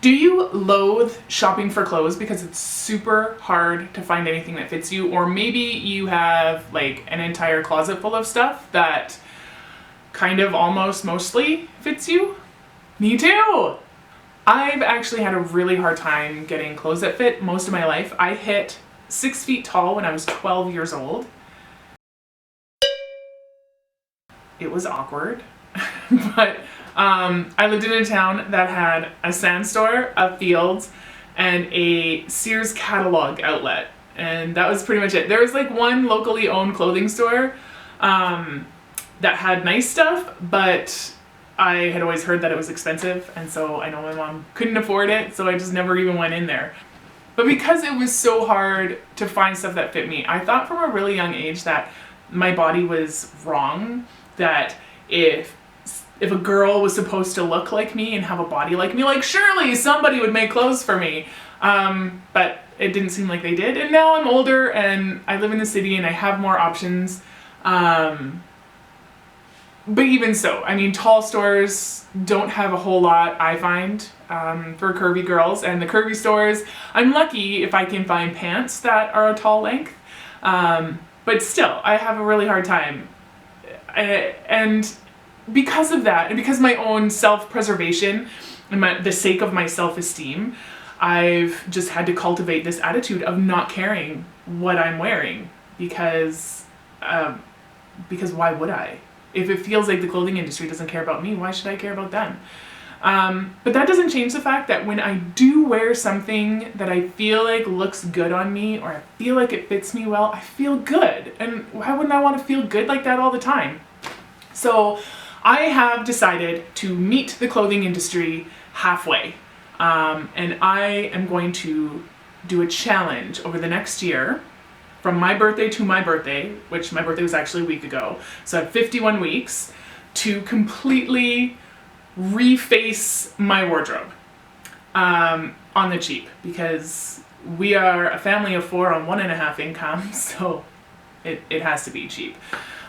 Do you loathe shopping for clothes because it's super hard to find anything that fits you? Or maybe you have like an entire closet full of stuff that kind of almost mostly fits you? Me too! I've actually had a really hard time getting clothes that fit most of my life. I hit 6 feet tall when I was 12 years old. It was awkward, but I lived in a town that had a sand store, a Fields, and a Sears catalog outlet. And that was pretty much it. There was like one locally owned clothing store that had nice stuff, but I had always heard that it was expensive. And so I know my mom couldn't afford it, so I just never even went in there. But because it was so hard to find stuff that fit me, I thought from a really young age that my body was wrong, that if a girl was supposed to look like me and have a body like me, like surely somebody would make clothes for me. But it didn't seem like they did. And now I'm older and I live in the city and I have more options. But even so, I mean, tall stores don't have a whole lot, I find, for curvy girls. And the curvy stores, I'm lucky if I can find pants that are a tall length. But still, I have a really hard time. And because of that, and because of my own self-preservation and the sake of my self-esteem, I've just had to cultivate this attitude of not caring what I'm wearing because why would I? If it feels like the clothing industry doesn't care about me, why should I care about them? But that doesn't change the fact that when I do wear something that I feel like looks good on me or I feel like it fits me well, I feel good. And why wouldn't I want to feel good like that all the time? So I have decided to meet the clothing industry halfway. And I am going to do a challenge over the next year from my birthday to my birthday, which my birthday was actually a week ago. So I have 51 weeks to completely reface my wardrobe on the cheap, because we are a family of 4 on 1.5 income, so it has to be cheap.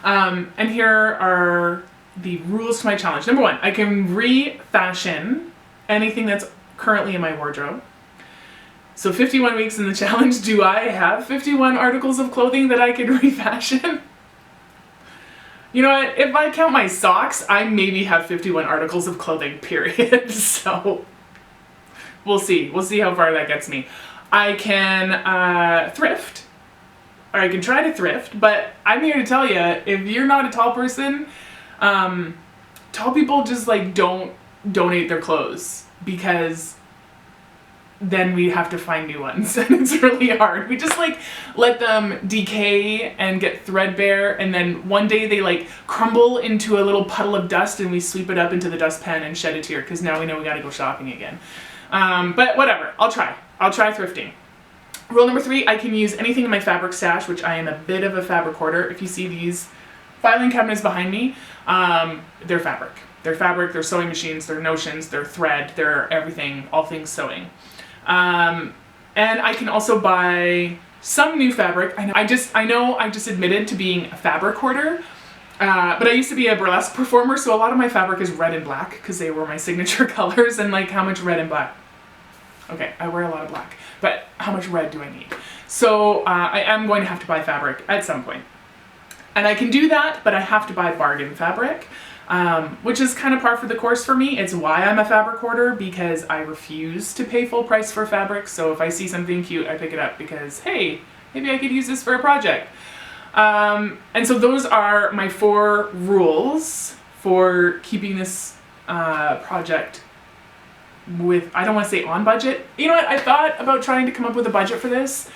And here are the rules to my challenge. Number 1, I can refashion anything that's currently in my wardrobe. So 51 weeks in the challenge, do I have 51 articles of clothing that I can refashion? You know what, if I count my socks, I maybe have 51 articles of clothing, period. So we'll see how far that gets me. I can thrift, or I can try to thrift, but I'm here to tell you, if you're not a tall person, tall people just like don't donate their clothes, because then we have to find new ones and it's really hard. We just like let them decay and get threadbare, and then one day they like crumble into a little puddle of dust and we sweep it up into the dustpan and shed it here, because now we know we gotta go shopping again. But whatever, I'll try thrifting. Rule number 3, I can use anything in my fabric stash, which I am a bit of a fabric hoarder. If you see these filing cabinets behind me, they're fabric. They're fabric, they're sewing machines, they're notions, they're thread, they're everything, all things sewing. And I can also buy some new fabric. I know I just admitted to being a fabric hoarder, but I used to be a burlesque performer, so a lot of my fabric is red and black because they were my signature colors. And like, how much red and black? Okay, I wear a lot of black, but how much red do I need? So I am going to have to buy fabric at some point. And I can do that, but I have to buy bargain fabric, which is kind of par for the course for me. It's why I'm a fabric hoarder, because I refuse to pay full price for fabric. So if I see something cute, I pick it up because, hey, maybe I could use this for a project. And so those are my 4 rules for keeping this project with, I don't want to say on budget. You know what? I thought about trying to come up with a budget for this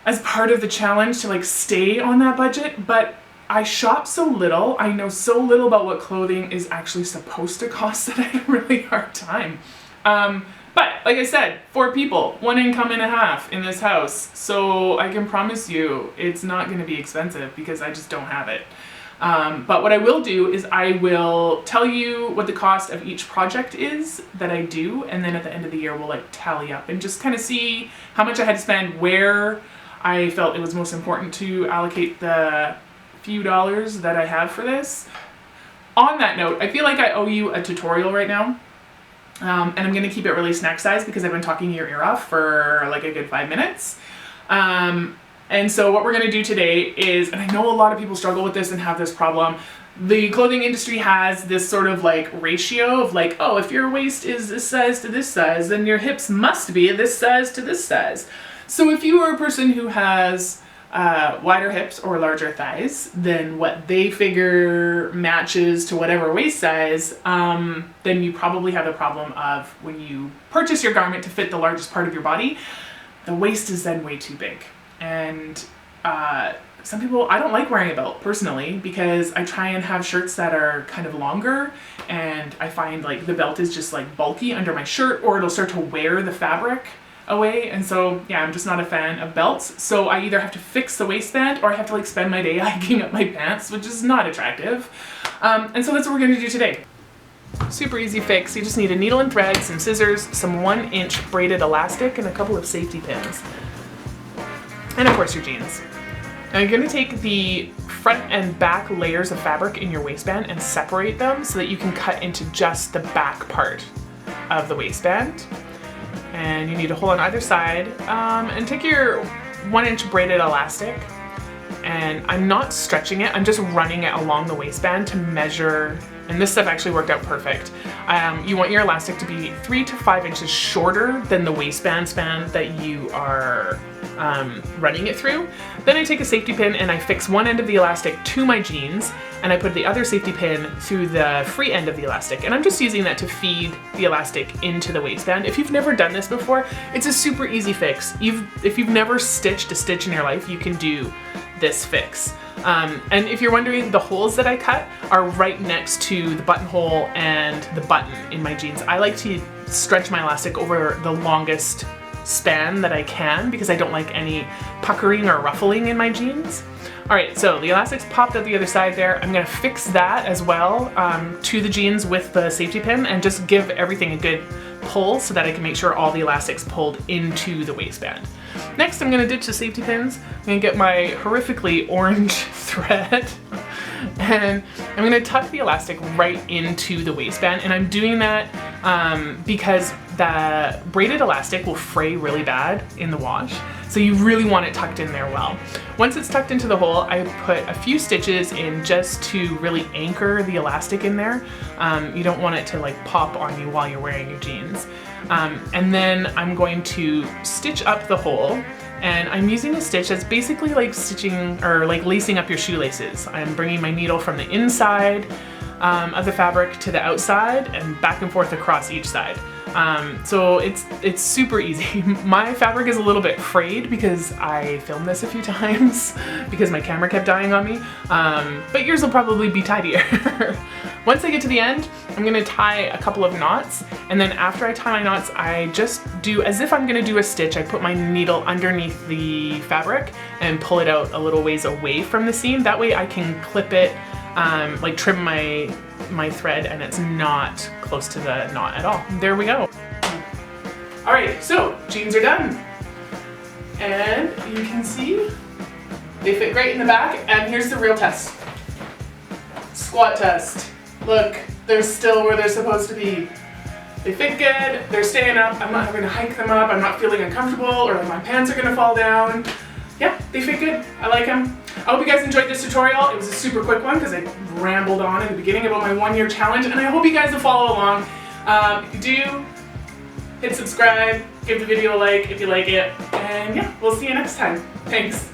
as part of the challenge to like stay on that budget, but I shop so little, I know so little about what clothing is actually supposed to cost that I have a really hard time. But like I said, 4 people, 1.5 income in this house, so I can promise you it's not going to be expensive because I just don't have it. But what I will do is I will tell you what the cost of each project is that I do, and then at the end of the year we'll like tally up and just kind of see how much I had to spend, where I felt it was most important to allocate the few dollars that I have for this. On that note, I feel like I owe you a tutorial right now. And I'm gonna keep it really snack size because I've been talking your ear off for like a good 5 minutes. And so what we're gonna do today is, and I know a lot of people struggle with this and have this problem, the clothing industry has this sort of like ratio of like, oh, if your waist is this size to this size, then your hips must be this size to this size. So if you are a person who has wider hips or larger thighs, then what they figure matches to whatever waist size, then you probably have the problem of when you purchase your garment to fit the largest part of your body, the waist is then way too big. And some people, I don't like wearing a belt personally because I try and have shirts that are kind of longer, and I find like the belt is just like bulky under my shirt, or it'll start to wear the fabric away. And so yeah, I'm just not a fan of belts. So I either have to fix the waistband or I have to like spend my day hiking up my pants, which is not attractive. And so that's what we're going to do today. Super easy fix. You just need a needle and thread, some scissors, some 1-inch braided elastic, and a couple of safety pins. And of course your jeans. Now you're going to take the front and back layers of fabric in your waistband and separate them so that you can cut into just the back part of the waistband. And you need a hole on either side, and take your 1-inch braided elastic, and I'm not stretching it, I'm just running it along the waistband to measure, and this stuff actually worked out perfect. You want your elastic to be 3 to 5 inches shorter than the waistband span that you are running it through. Then I take a safety pin and I fix one end of the elastic to my jeans, and I put the other safety pin through the free end of the elastic, and I'm just using that to feed the elastic into the waistband. If you've never done this before, it's a super easy fix. If you've never stitched a stitch in your life, you can do this fix. And if you're wondering, the holes that I cut are right next to the buttonhole and the button in my jeans. I like to stretch my elastic over the longest span that I can because I don't like any puckering or ruffling in my jeans. All right, so the elastic's popped out the other side there. I'm gonna fix that as well to the jeans with the safety pin and just give everything a good pull so that I can make sure all the elastic's pulled into the waistband. Next, I'm gonna ditch the safety pins. I'm gonna get my horrifically orange thread and I'm gonna tuck the elastic right into the waistband, and I'm doing that because the braided elastic will fray really bad in the wash, so you really want it tucked in there well. Once it's tucked into the hole, I put a few stitches in just to really anchor the elastic in there. You don't want it to like pop on you while you're wearing your jeans. And then I'm going to stitch up the hole, and I'm using a stitch that's basically like stitching or like lacing up your shoelaces. I'm bringing my needle from the inside of the fabric to the outside and back and forth across each side. So it's super easy. My fabric is a little bit frayed because I filmed this a few times because my camera kept dying on me, but yours will probably be tidier. Once I get to the end, I'm gonna tie a couple of knots, and then after I tie my knots, I just do as if I'm gonna do a stitch. I put my needle underneath the fabric and pull it out a little ways away from the seam. That way I can clip it, like trim my thread, and it's not close to the knot at all. There we go. All right, so jeans are done. And you can see they fit great in the back, and here's the real test. Squat test. Look, they're still where they're supposed to be. They fit good, they're staying up, I'm not having to hike them up, I'm not feeling uncomfortable or like my pants are gonna fall down. Yeah, they fit good, I like them. I hope you guys enjoyed this tutorial. It was a super quick one because I rambled on in the beginning about my 1-year challenge, and I hope you guys will follow along. If you do, hit subscribe, give the video a like if you like it, and yeah, we'll see you next time. Thanks.